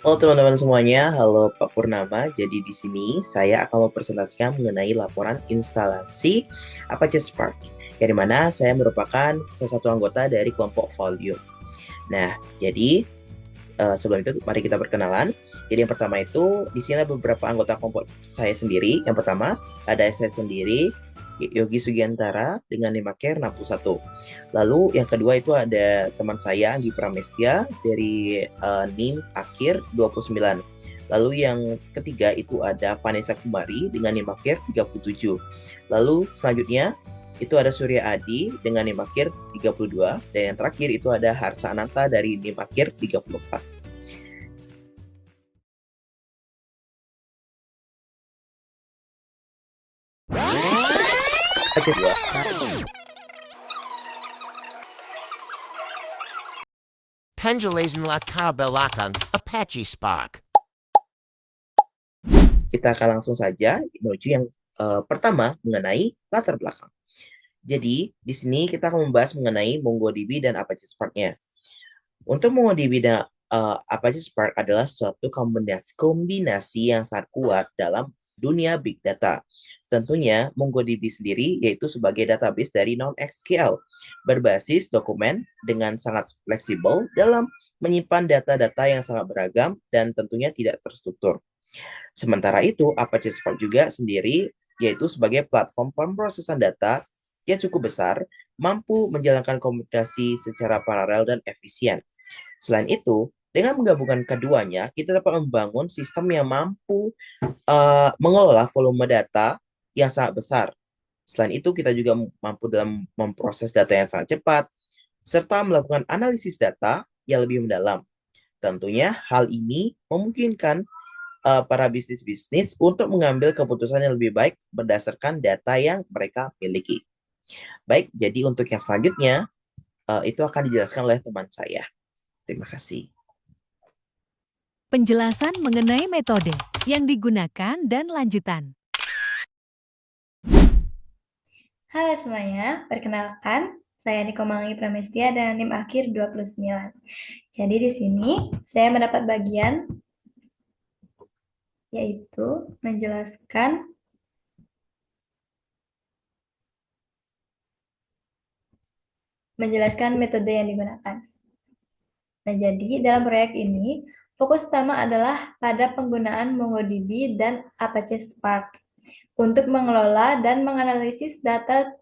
Halo teman-teman semuanya, halo Pak Purnama. Jadi di sini saya akan mempresentasikan mengenai laporan instalasi Apache Spark, yang dimana saya merupakan salah satu anggota dari kelompok Volume. Nah, jadi sebelum itu mari kita perkenalan. Jadi yang pertama itu di sini ada beberapa anggota kelompok saya sendiri. Yang pertama ada saya sendiri, Yogi Sugiantara dengan NIM Akhir 61. Lalu yang kedua itu ada teman saya Anggi Pramestia dari NIM Akhir 29. Lalu yang ketiga itu ada Vanessa Kumari dengan NIM Akhir 37. Lalu selanjutnya itu ada Surya Adi dengan NIM Akhir 32. Dan yang terakhir itu ada Harsa Ananta dari NIM Akhir 34. Aja dua. Pendulation la kabelakan Apache Spark. Kita akan langsung saja menuju yang pertama mengenai latar belakang. Jadi, di sini kita akan membahas mengenai MongoDB dan Apache Spark-nya. Untuk MongoDB dan Apache Spark adalah suatu kombinasi yang sangat kuat dalam dunia big data. Tentunya MongoDB sendiri yaitu sebagai database dari non-SQL, berbasis dokumen dengan sangat fleksibel dalam menyimpan data-data yang sangat beragam dan tentunya tidak terstruktur. Sementara itu, Apache Spark juga sendiri yaitu sebagai platform pemrosesan data yang cukup besar, mampu menjalankan komunikasi secara paralel dan efisien. Selain itu, dengan menggabungkan keduanya, kita dapat membangun sistem yang mampu mengelola volume data yang sangat besar. Selain itu, kita juga mampu dalam memproses data yang sangat cepat, serta melakukan analisis data yang lebih mendalam. Tentunya hal ini memungkinkan para bisnis-bisnis untuk mengambil keputusan yang lebih baik berdasarkan data yang mereka miliki. Baik, jadi untuk yang selanjutnya, itu akan dijelaskan oleh teman saya. Terima kasih. Penjelasan mengenai metode yang digunakan dan lanjutan. Halo semuanya, perkenalkan saya Niko Mangi Pramestia dan NIM Akhir 29. Jadi di sini saya mendapat bagian yaitu menjelaskan metode yang digunakan. Nah, jadi dalam proyek ini fokus utama adalah pada penggunaan MongoDB dan Apache Spark untuk mengelola dan menganalisis data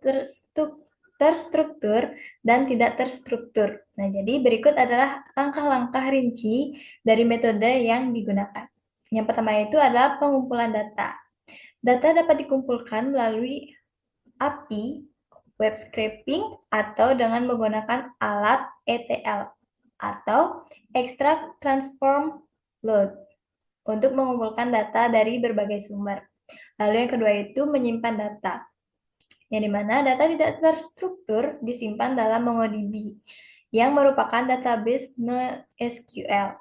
terstruktur dan tidak terstruktur. Nah, jadi berikut adalah langkah-langkah rinci dari metode yang digunakan. Yang pertama itu adalah pengumpulan data. Data dapat dikumpulkan melalui API, web scraping, atau dengan menggunakan alat ETL atau Extract Transform Load untuk mengumpulkan data dari berbagai sumber. Lalu yang kedua itu menyimpan data, yang dimana data tidak terstruktur disimpan dalam MongoDB, yang merupakan database NoSQL.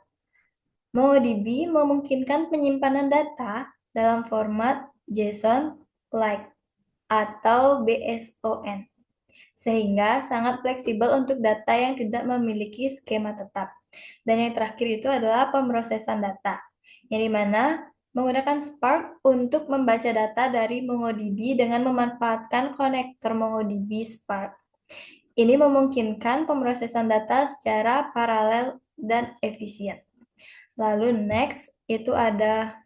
MongoDB memungkinkan penyimpanan data dalam format JSON, like, atau BSON, sehingga sangat fleksibel untuk data yang tidak memiliki skema tetap. Dan yang terakhir itu adalah pemrosesan data, yang dimana menggunakan Spark untuk membaca data dari MongoDB dengan memanfaatkan konektor MongoDB Spark. Ini memungkinkan pemrosesan data secara paralel dan efisien. Lalu next itu ada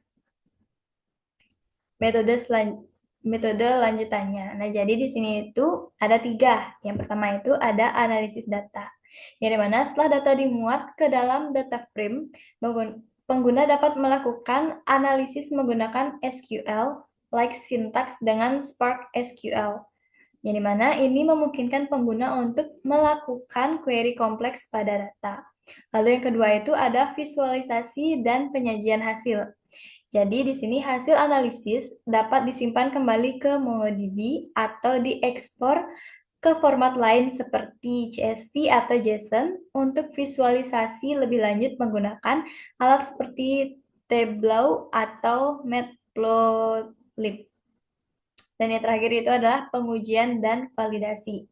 metode lanjutannya. Nah, jadi di sini itu ada 3. Yang pertama itu ada analisis data. Yang dimana setelah data dimuat ke dalam data frame, pengguna dapat melakukan analisis menggunakan SQL, like syntax dengan Spark SQL. Yang dimana ini memungkinkan pengguna untuk melakukan query kompleks pada data. Lalu yang kedua itu ada visualisasi dan penyajian hasil. Jadi di sini hasil analisis dapat disimpan kembali ke MongoDB atau diekspor ke format lain seperti CSV atau JSON untuk visualisasi lebih lanjut menggunakan alat seperti Tableau atau Matplotlib. Dan yang terakhir itu adalah pengujian dan validasi.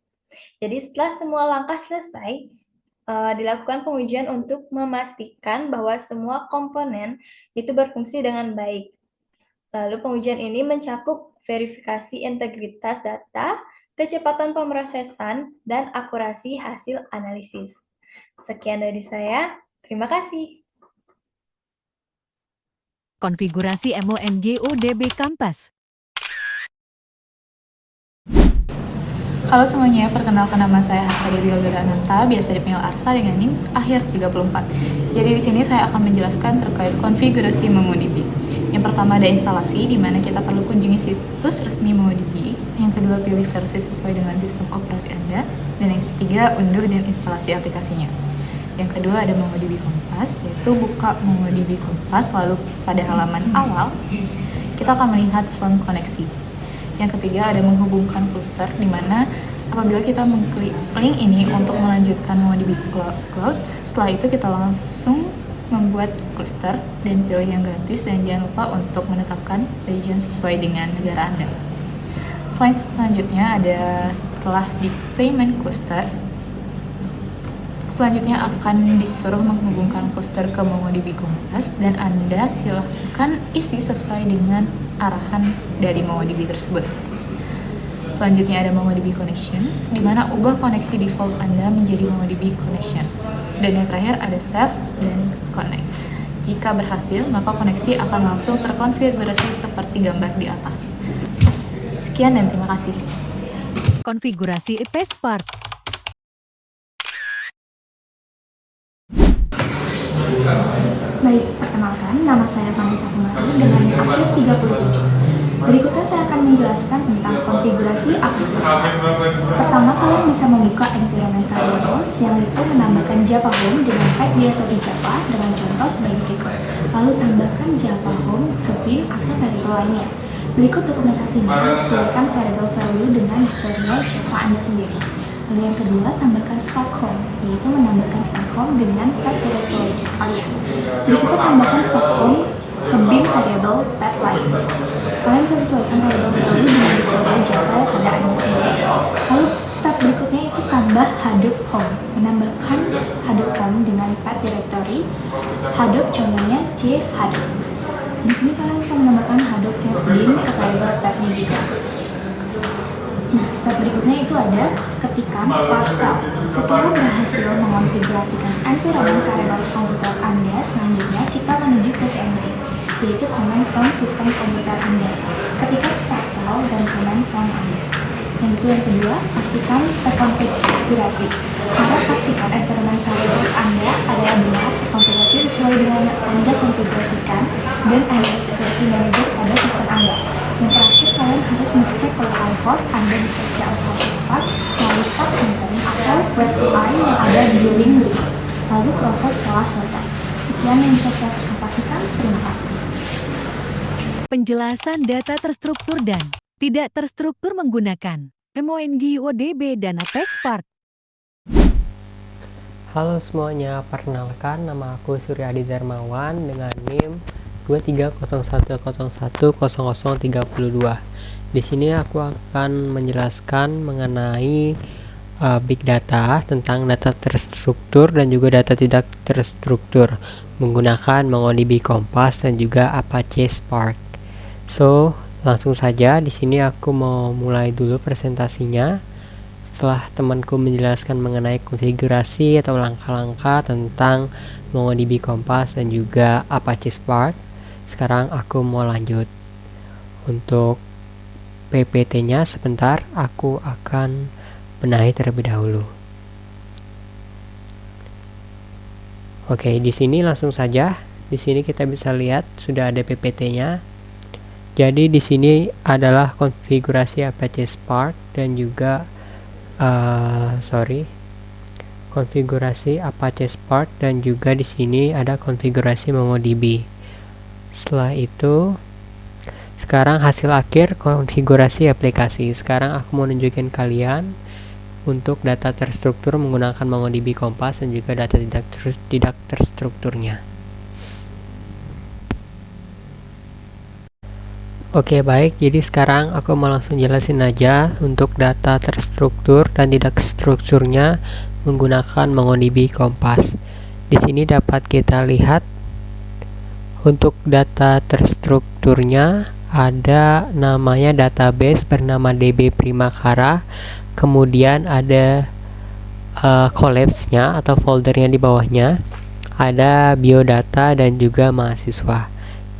Jadi setelah semua langkah selesai, dilakukan pengujian untuk memastikan bahwa semua komponen itu berfungsi dengan baik. Lalu pengujian ini mencakup verifikasi integritas data, kecepatan pemrosesan, dan akurasi hasil analisis. Sekian dari saya, terima kasih. Konfigurasi MONGODB Kampas. Halo semuanya, perkenalkan nama saya Harsa Dewi Ananta, biasa dipanggil Arsa dengan NIM akhir 34. Jadi di sini saya akan menjelaskan terkait konfigurasi MongoDB. Yang pertama ada instalasi, di mana kita perlu kunjungi situs resmi MongoDB. Yang kedua pilih versi sesuai dengan sistem operasi Anda. Dan yang ketiga unduh dan instalasi aplikasinya. Yang kedua ada MongoDB Kompas, yaitu buka MongoDB Kompas, lalu pada halaman awal kita akan melihat form koneksi. Yang ketiga ada menghubungkan cluster, di mana apabila kita mengklik link ini untuk melanjutkan MongoDB Cloud, setelah itu kita langsung membuat cluster dan pilih yang gratis, dan jangan lupa untuk menetapkan region sesuai dengan negara Anda. Slide selanjutnya ada setelah deployment cluster, selanjutnya akan disuruh menghubungkan cluster ke MongoDB Kompas, dan Anda silahkan isi sesuai dengan arahan dari MongoDB tersebut. Selanjutnya ada MongoDB Connection, di mana ubah koneksi default Anda menjadi MongoDB Connection. Dan yang terakhir ada Save dan Connect. Jika berhasil, maka koneksi akan langsung terkonfigurasi seperti gambar di atas. Sekian dan terima kasih. Konfigurasi PySpark. Baik, perkenalkan, nama saya Vanessa Kumari dengan NIM akhir 37. Berikutnya saya akan menjelaskan tentang konfigurasi aplikasi. Pertama, kalian bisa membuka environment variables yang itu menambahkan Java Home dengan type directory Java dengan contoh sebagai berikut. Lalu tambahkan Java Home ke bin atau variable lainnya. Berikut dokumentasinya, sesuaikan variable value dengan variable Java Anda sendiri. Lalu yang kedua, tambahkan Spark Home, yaitu menambahkan Spark Home dengan pet directory kalian. Berikutnya tambahkan Spark Home ke bin variable pet lain. Kalian bisa sesuaikan variable value dengan variable Java pada Anda sendiri. Lalu step berikutnya itu tambah Hadoop Home, menambahkan Hadoop Home dengan pet directory Hadoop, contohnya J Hadoop. Di sini kalian bisa menambahkan Hadoop bin ke variable petnya juga. Nah, step berikutnya itu ada ketikkan Spark Cell. Setelah berhasil mengonfigurasikan environment variables komputer Anda, selanjutnya kita menuju ke CMD, yaitu command prompt sistem komputer Anda. Ketikkan Spark Cell dan command prompt Anda. Yang itu yang kedua, pastikan terkonfigurasi. Harap pastikan environment variables Anda adalah benar terkonfigurasi sesuai dengan yang Anda konfigurasikan dan ada security manager pada sistem Anda. Yang terakhir, kalian harus mengecek local host Anda bisa cek local Spark melalui Spark Endpoint atau web UI yang ada di link berikut. Lalu proses telah selesai. Sekian yang bisa saya presentasikan. Terima kasih. Penjelasan data terstruktur dan tidak terstruktur menggunakan MongoDB dan PySpark. Halo semuanya, perkenalkan nama aku Suryadi Darmawan dengan NIM 2301010032. Di sini aku akan menjelaskan mengenai big data, tentang data terstruktur dan juga data tidak terstruktur menggunakan MongoDB Kompas dan juga Apache Spark. So, langsung saja di sini aku mau mulai dulu presentasinya. Setelah temanku menjelaskan mengenai konfigurasi atau langkah-langkah tentang MongoDB Kompas dan juga Apache Spark, sekarang aku mau lanjut. Untuk PPT-nya sebentar aku akan benahi terlebih dahulu. Oke, di sini langsung saja. Di sini kita bisa lihat sudah ada PPT-nya. Jadi di sini adalah konfigurasi Apache Spark dan juga konfigurasi Apache Spark dan juga di sini ada konfigurasi MongoDB. Setelah itu, sekarang hasil akhir konfigurasi aplikasi. Sekarang aku mau nunjukin kalian untuk data terstruktur menggunakan MongoDB Kompas dan juga data tidak terstrukturnya. Oke, baik, jadi sekarang aku mau langsung jelasin aja untuk data terstruktur dan tidak strukturnya menggunakan MongoDB Kompas. Di sini dapat kita lihat untuk data terstrukturnya ada namanya database bernama DB Primakara, kemudian ada collapse-nya atau foldernya di bawahnya, ada biodata dan juga mahasiswa.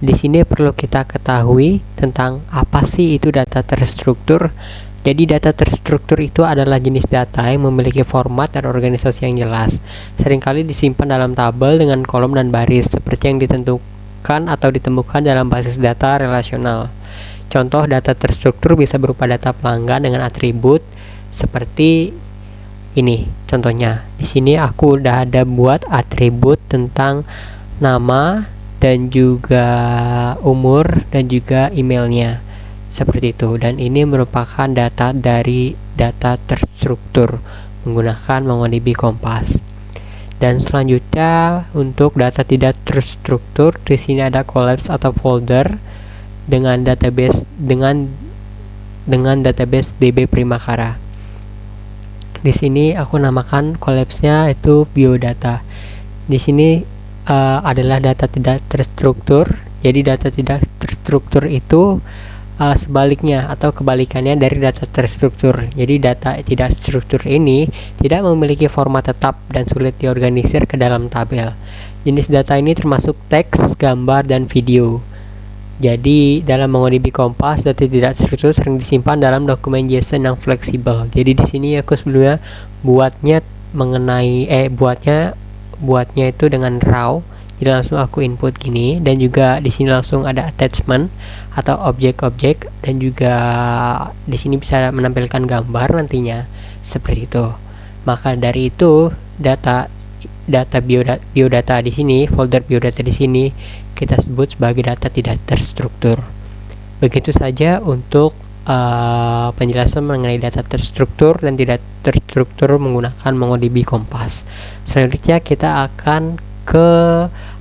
Di sini perlu kita ketahui tentang apa sih itu data terstruktur. Jadi data terstruktur itu adalah jenis data yang memiliki format dan organisasi yang jelas. Seringkali disimpan dalam tabel dengan kolom dan baris, seperti yang ditentukan atau ditemukan dalam basis data relasional. Contoh data terstruktur bisa berupa data pelanggan dengan atribut seperti ini. Contohnya, di sini aku udah ada buat atribut tentang nama dan juga umur dan juga emailnya. Seperti itu, dan ini merupakan data dari data terstruktur menggunakan MongoDB Kompas. Dan selanjutnya untuk data tidak terstruktur, di sini ada collapse atau folder dengan database database DB Primakara. Di sini aku namakan collapse-nya itu biodata. Di sini adalah data tidak terstruktur. Jadi data tidak terstruktur itu sebaliknya atau kebalikannya dari data terstruktur. Jadi data tidak terstruktur ini tidak memiliki format tetap dan sulit diorganisir ke dalam tabel. Jenis data ini termasuk teks, gambar, dan video. Jadi dalam MongoDB Kompas, data tidak terstruktur sering disimpan dalam dokumen JSON yang fleksibel. Jadi di sini aku sebelumnya buatnya buatnya itu dengan raw. Jadi langsung aku input gini, dan juga di sini langsung ada attachment atau objek-objek, dan juga di sini bisa menampilkan gambar nantinya seperti itu. Maka dari itu data biodata di sini, folder biodata di sini kita sebut sebagai data tidak terstruktur. Begitu saja untuk penjelasan mengenai data terstruktur dan tidak terstruktur menggunakan MongoDB Kompas. Selanjutnya kita akan ke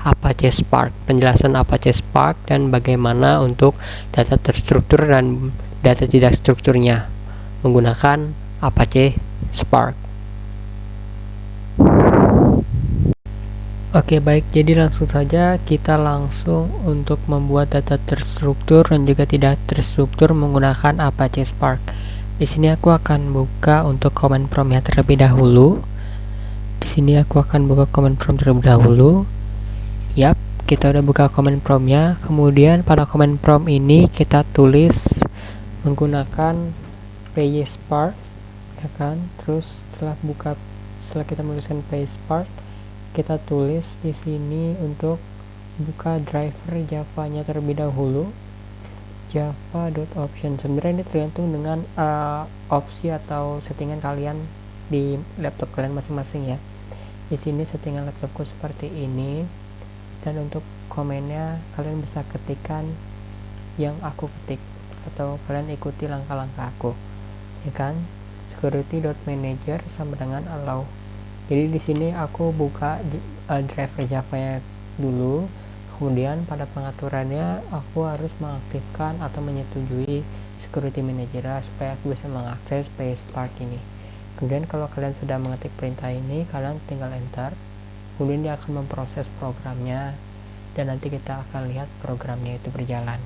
Apache Spark, penjelasan Apache Spark dan bagaimana untuk data terstruktur dan data tidak strukturnya menggunakan Apache Spark. Oke, baik, jadi langsung saja kita langsung untuk membuat data terstruktur dan juga tidak terstruktur menggunakan Apache Spark. Di sini aku akan buka untuk command prompt-nya terlebih dahulu. Di sini aku akan buka command prompt terlebih dahulu. Yap, kita udah buka command prompt-nya. Kemudian pada command prompt ini kita tulis menggunakan PySpark, ya kan? Terus setelah kita menuliskan PySpark, kita tulis di sini untuk buka driver Java-nya terlebih dahulu. Java.option. Sebenarnya ini tergantung dengan opsi atau settingan kalian di laptop kalian masing-masing ya. Di sini settingan laptopku seperti ini, dan untuk komennya kalian bisa ketikkan yang aku ketik atau kalian ikuti langkah-langkah aku, ya kan? Security.manager sama dengan allow. Jadi di sini aku buka driver Java-nya dulu, kemudian pada pengaturannya aku harus mengaktifkan atau menyetujui security manager supaya aku bisa mengakses PySpark ini. Kemudian kalau kalian sudah mengetik perintah ini, kalian tinggal enter. Kemudian dia akan memproses programnya, dan nanti kita akan lihat programnya itu berjalan.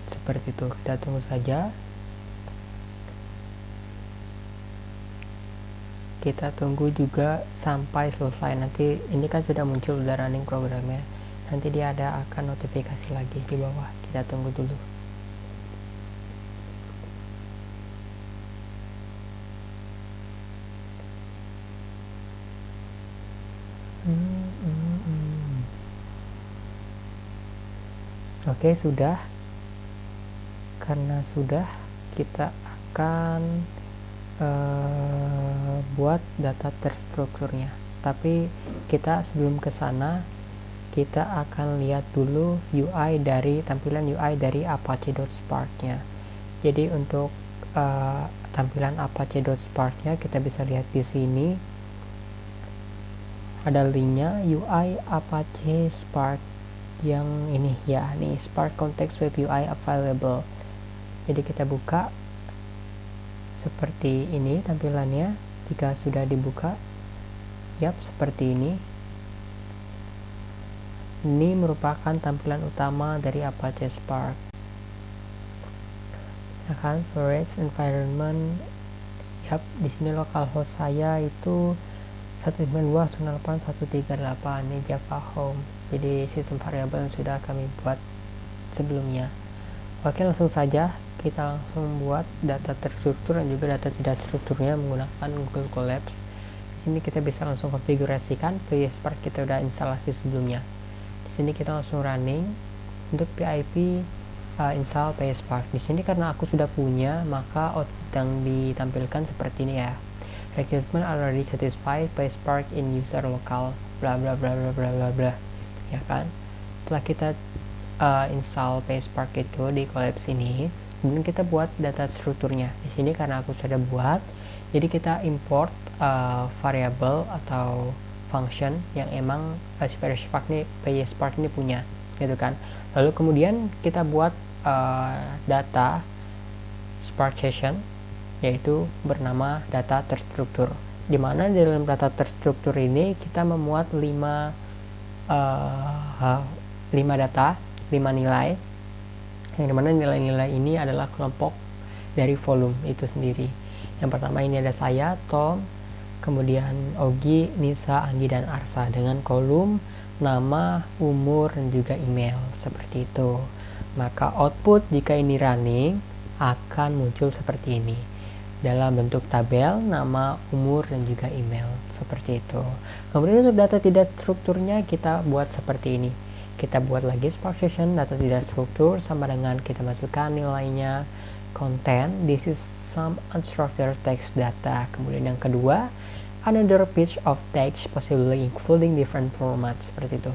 Seperti itu, kita tunggu saja. Kita tunggu juga sampai selesai. Nanti ini kan sudah muncul, udah running programnya, nanti dia akan notifikasi lagi di bawah. Kita tunggu dulu. Oke, sudah. Karena sudah, kita akan buat data terstrukturnya. Tapi kita sebelum ke sana, kita akan lihat dulu tampilan UI dari Apache.Spark-nya. Jadi untuk tampilan Apache.Spark-nya kita bisa lihat di sini. Ada linknya UI Apache Spark yang ini ya, nih Spark Context Web UI Available. Jadi kita buka seperti ini tampilannya. Jika sudah dibuka, seperti ini. Ini merupakan tampilan utama dari Apache Spark. Ya kan, storage environment. Di sini localhost saya itu 192.168.138. Ini Java Home. Jadi sistem variabel yang sudah kami buat sebelumnya. Oke, langsung saja kita langsung buat data terstruktur dan juga data tidak terstrukturnya menggunakan Google Colabs. Di sini kita bisa langsung konfigurasikan PySpark kita udah instalasi sebelumnya. Di sini kita langsung running untuk PIP install PySpark. Di sini karena aku sudah punya, maka output yang ditampilkan seperti ini ya. Requirement already satisfied PySpark in user local bla bla bla bla bla bla bla. Ya kan? Setelah kita install PySpark itu di Colabs ini, kemudian kita buat data strukturnya. Di sini karena aku sudah buat, jadi kita import variable atau function yang emang PySpark ini punya, gitu kan. Lalu kemudian kita buat data Spark session, yaitu bernama data terstruktur, dimana di dalam data terstruktur ini kita memuat 5 nilai, yang dimana nilai-nilai ini adalah kelompok dari volume itu sendiri. Yang pertama ini ada saya, Tom, kemudian Ogi, Nisa, Anggi, dan Arsa dengan kolom nama, umur, dan juga email, seperti itu. Maka output jika ini running akan muncul seperti ini dalam bentuk tabel, nama, umur, dan juga email, seperti itu. Kemudian untuk data tidak strukturnya kita buat seperti ini. Kita buat lagi Spark Session data tidak struktur sama dengan kita masukkan nilainya, content, this is some unstructured text data. Kemudian yang kedua, another page of text possibly including different formats, seperti itu.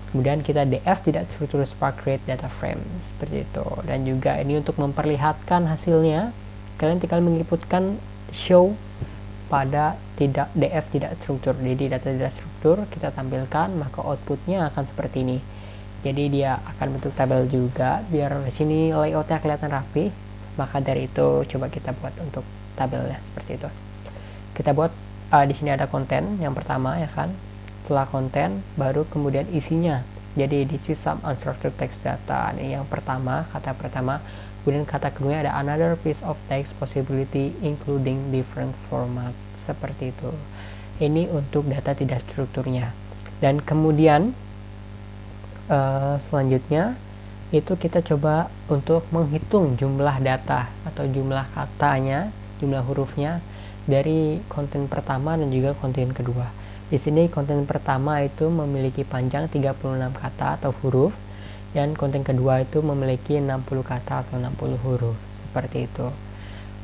Kemudian kita df tidak struktur Spark create data frame, seperti itu. Dan juga ini untuk memperlihatkan hasilnya, kalian tinggal menginputkan show pada df tidak struktur. Jadi data tidak struktur kita tampilkan, maka outputnya akan seperti ini. Jadi dia akan bentuk tabel juga biar di sini layoutnya kelihatan rapi. Maka dari itu coba kita buat untuk tabelnya seperti itu. Kita buat di sini ada konten yang pertama, ya kan. Setelah konten baru kemudian isinya. Jadi this is some unstructured text data. Ini yang pertama, kata pertama. Kemudian kata kedua ada another piece of text possibility including different format, seperti itu. Ini untuk data tidak strukturnya. Dan kemudian selanjutnya itu kita coba untuk menghitung jumlah data atau jumlah katanya, jumlah hurufnya dari konten pertama dan juga konten kedua. Di sini konten pertama itu memiliki panjang 36 kata atau huruf, dan konten kedua itu memiliki 60 kata atau 60 huruf, seperti itu.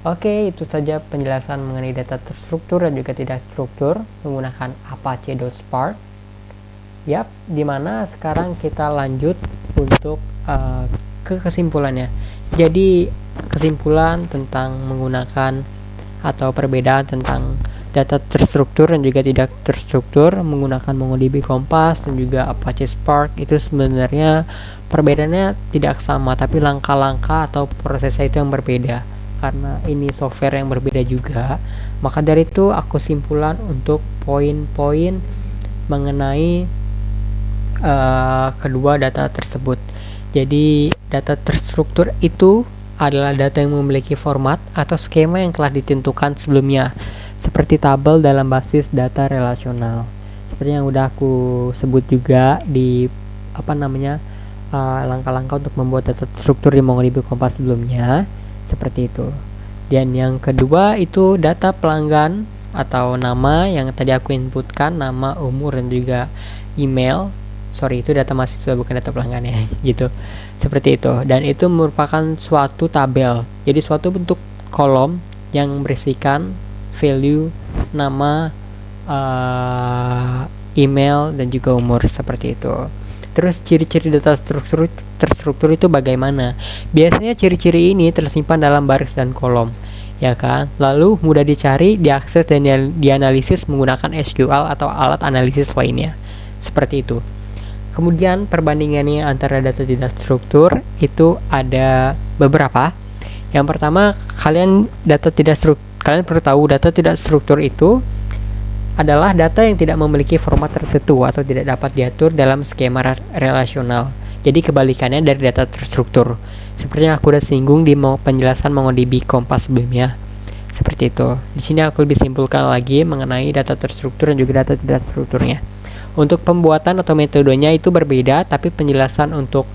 Oke, itu saja penjelasan mengenai data terstruktur dan juga tidak struktur menggunakan Apache.Spark. Dimana sekarang kita lanjut untuk ke kesimpulannya. Jadi kesimpulan tentang menggunakan atau perbedaan tentang data terstruktur dan juga tidak terstruktur menggunakan MongoDB Compass dan juga Apache Spark itu sebenarnya perbedaannya tidak sama, tapi langkah-langkah atau prosesnya itu yang berbeda. Karena ini software yang berbeda juga, maka dari itu aku simpulan untuk poin-poin mengenai kedua data tersebut. Jadi data terstruktur itu adalah data yang memiliki format atau skema yang telah ditentukan sebelumnya, seperti tabel dalam basis data relasional. Seperti yang udah aku sebut juga di langkah-langkah untuk membuat data struktur di MongoDB Compass sebelumnya, seperti itu. Dan yang kedua itu data pelanggan atau nama yang tadi aku inputkan, nama, umur, dan juga email. Itu data mahasiswa bukan data pelanggan ya, gitu. Seperti itu. Dan itu merupakan suatu tabel. Jadi suatu bentuk kolom yang berisikan value, nama, email, dan juga umur, seperti itu. Terus ciri-ciri data terstruktur itu bagaimana? Biasanya ciri-ciri ini tersimpan dalam baris dan kolom, ya kan? Lalu mudah dicari, diakses, dan dianalisis menggunakan SQL atau alat analisis lainnya, seperti itu. Kemudian perbandingannya antara data tidak struktur itu ada beberapa. Yang pertama, kalian perlu tahu data tidak struktur itu adalah data yang tidak memiliki format tertentu atau tidak dapat diatur dalam skema relasional. Jadi kebalikannya dari data terstruktur. Seperti yang aku udah singgung di penjelasan MongoDB Kompas sebelumnya. Seperti itu. Di sini aku lebih simpulkan lagi mengenai data terstruktur dan juga data tidak strukturnya. Untuk pembuatan atau metodenya itu berbeda, tapi penjelasan untuk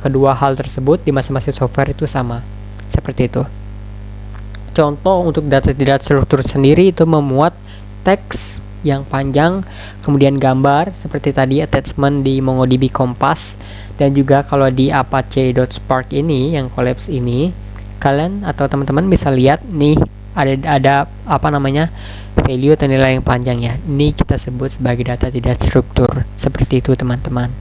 kedua hal tersebut di masing-masing software itu sama. Seperti itu. Contoh untuk data tidak struktur sendiri itu memuat teks yang panjang, kemudian gambar seperti tadi attachment di MongoDB Kompas, dan juga kalau di apache.spark ini yang collapse ini, kalian atau teman-teman bisa lihat nih ada value atau nilai yang panjang ya. Ini kita sebut sebagai data tidak struktur. Seperti itu teman-teman.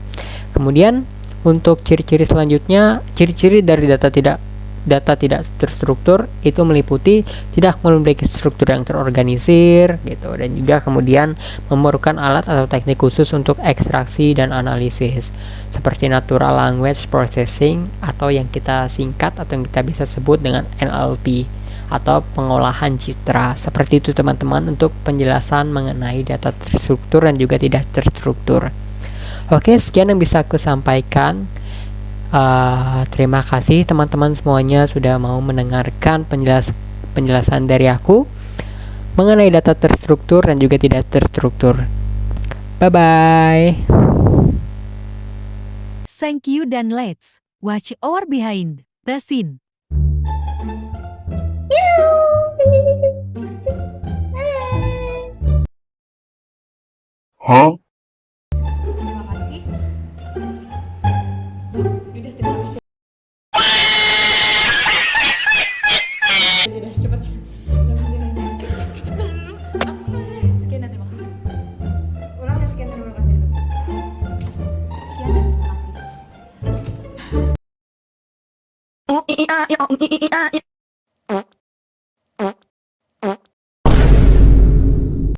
Kemudian untuk ciri-ciri selanjutnya, ciri-ciri dari data tidak terstruktur itu meliputi tidak memiliki struktur yang terorganisir gitu, dan juga kemudian memerlukan alat atau teknik khusus untuk ekstraksi dan analisis seperti natural language processing atau yang kita singkat atau yang kita bisa sebut dengan NLP atau pengolahan citra. Seperti itu teman-teman untuk penjelasan mengenai data terstruktur dan juga tidak terstruktur. Oke, sekian yang bisa aku sampaikan. Terima kasih teman-teman semuanya sudah mau mendengarkan penjelasan dari aku mengenai data terstruktur dan juga tidak terstruktur. Bye bye. Thank you dan let's watch our behind the scene. Terima kasih. Udah, terima kasih. Udah, cepat. Sekian dan terima kasih. Ulang sekian dan terima kasih. Sekian dan terima kasih.